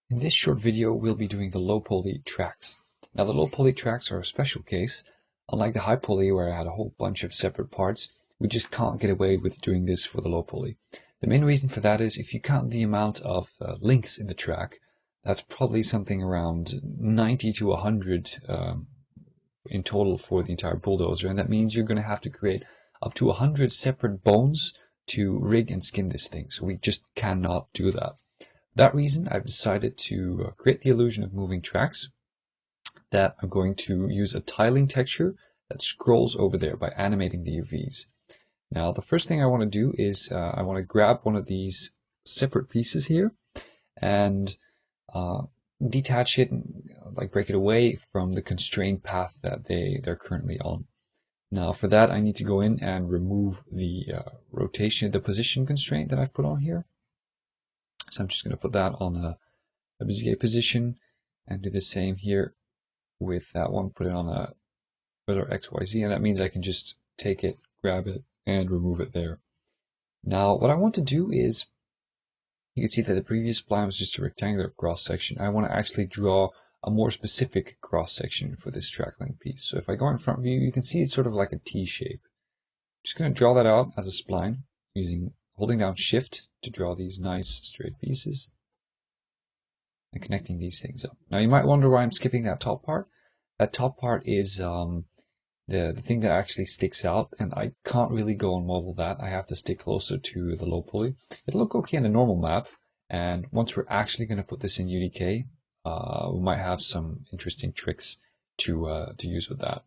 In this short video, we'll be doing the low poly tracks. Now, the low poly tracks are a special case. Unlike the high poly, where I had a whole bunch of separate parts, we just can't get away with doing this for the low poly. The main reason for that is if you count the amount of links in the track, that's probably something around 90 to 100 in total for the entire bulldozer, and that means you're going to have to create up to 100 separate bones to rig and skin this thing. So we just cannot do that. For that reason, I've decided to create the illusion of moving tracks that are going to use a tiling texture that scrolls over there by animating the UVs. Now, the first thing I want to do is I want to grab one of these separate pieces here and detach it, and like break it away from the constrained path that they're currently on. Now, for that, I need to go in and remove the the position constraint that I've put on here. So I'm just going to put that on a Bezier position and do the same here with that one, put it on a regular XYZ, and that means I can just take it, grab it, and remove it there. Now, what I want to do is, you can see that the previous spline was just a rectangular cross section. I want to actually draw a more specific cross section for this track length piece. So if I go in front view, you can see it's sort of like a T shape. I'm just going to draw that out as a spline using holding down Shift to draw these nice straight pieces and connecting these things up. Now you might wonder why I'm skipping that top part. That top part is the thing that actually sticks out, and I can't really go and model that. I have to stick closer to the low poly. It'll look okay in the normal map, and once we're actually going to put this in UDK, we might have some interesting tricks to use with that.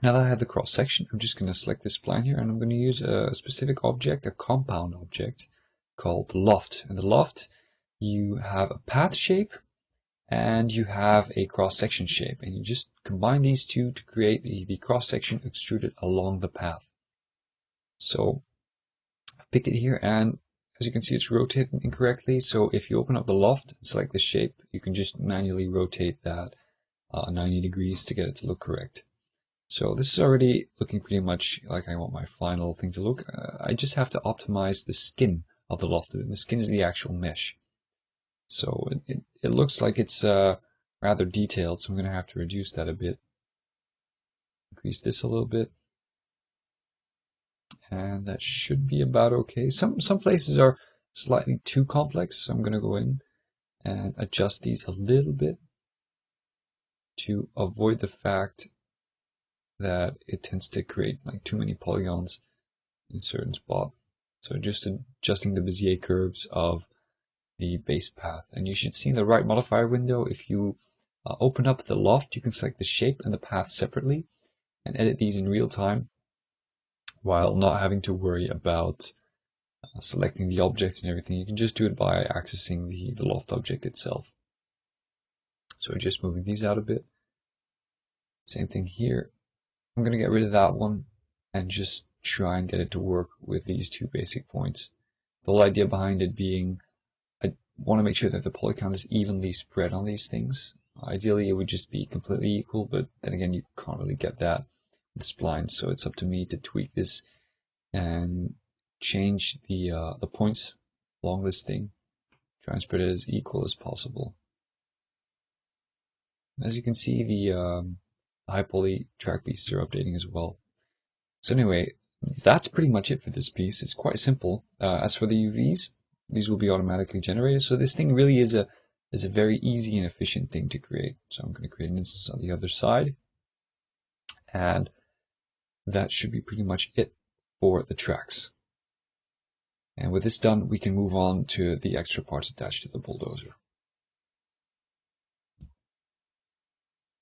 Now that I have the cross section, I'm just going to select this spline here, and I'm going to use a specific object, a compound object called the loft. And the loft, you have a path shape and you have a cross section shape, and you just combine these two to create the cross section extruded along the path. So I've picked it here, and as you can see, it's rotated incorrectly. So if you open up the loft and select the shape, you can just manually rotate that 90 degrees to get it to look correct. So this is already looking pretty much like I want my final thing to look. I just have to optimize the skin of the loft. The skin is the actual mesh. So it looks like it's rather detailed, so I'm going to have to reduce that a bit. Increase this a little bit. And that should be about okay. Some places are slightly too complex, so I'm going to go in and adjust these a little bit to avoid the fact that it tends to create like too many polygons in a certain spot. So just adjusting the Bezier curves of the base path. And you should see in the right modifier window, if you open up the loft, you can select the shape and the path separately and edit these in real time while not having to worry about selecting the objects and everything. You can just do it by accessing the loft object itself. So just moving these out a bit. Same thing here. I'm going to get rid of that one and just try and get it to work with these two basic points. The whole idea behind it being, I want to make sure that the poly count is evenly spread on these things. Ideally, it would just be completely equal, but then again, you can't really get that with splines, so it's up to me to tweak this and change the points along this thing. Try and spread it as equal as possible. As you can see, the high poly track pieces are updating as well. So anyway, that's pretty much it for this piece. It's quite simple. As for the UVs, these will be automatically generated. So this thing really is a very easy and efficient thing to create. So I'm going to create an instance on the other side, and that should be pretty much it for the tracks. And with this done, we can move on to the extra parts attached to the bulldozer.